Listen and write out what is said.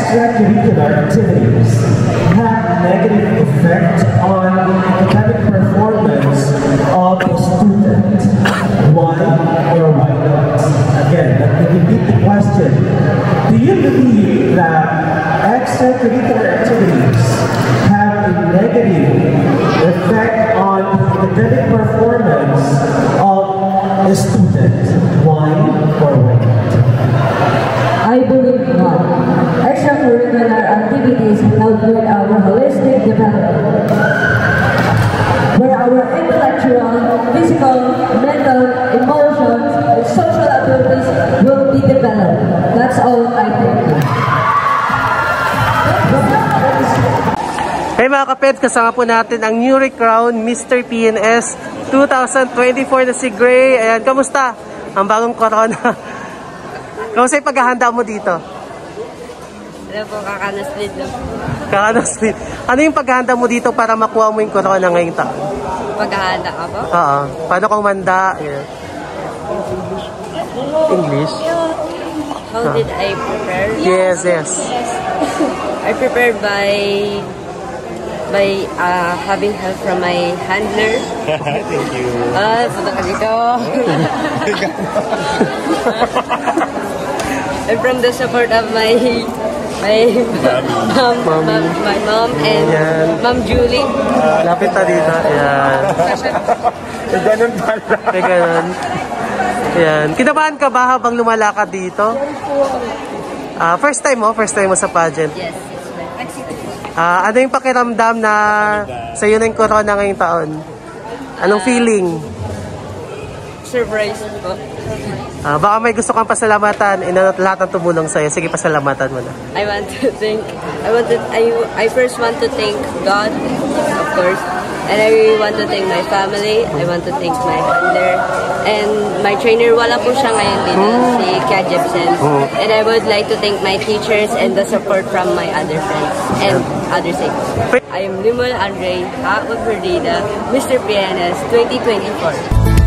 extracurricular activities have negative effect on academic performance of the student? Why or why not? Again, let me repeat the question. Do you believe that extracurricular activities have a negative effect on academic performance of a student? Why or why not? I believe not. Extracurricular activities help with our holistic development, where our intellectual, physical, mental, emotions, and social abilities will be developed. That's all I think. Hey mga kaped, kasama po natin ang newly crowned Mr. PNS 2024 na si Gray. Ayan, kamusta? Ang bagong corona. Kamusta yung paghahanda mo dito? Ano po, kakanoslead lang. Kakanoslead. Ano yung paghahanda mo dito para makuha mo yung corona ngayong taon? Paghahanda ka po? Oo. Paano kung manda? Yeah. English? How did I prepare? Yes, yes. I prepared by having help from my handler. Thank you. Punta ka dito. And from the support of my mom and Ma'am Julie. Lapit na dito. Ayan. May ganun pala. May ganun. Ayan. Kinabahan ka ba habang lumalakad dito? First time mo sa pageant? Yes. Ano yung pakiramdam na sa'yo na yung corona ngayong taon? Anong feeling? Surprise po. Baka may gusto kang pasalamatan lahat ng tumulong sa'yo. Sige, pasalamatan mo na. I first want to thank God, of course. And I want to thank my family. I want to thank my handler. And my trainer, wala po siya ngayon dito, si Kia Jepsen. And I would like to thank my teachers and the support from my other friends and other stakeholders. I am Limol Andre Haag Perdida, Mr. PNS 2024.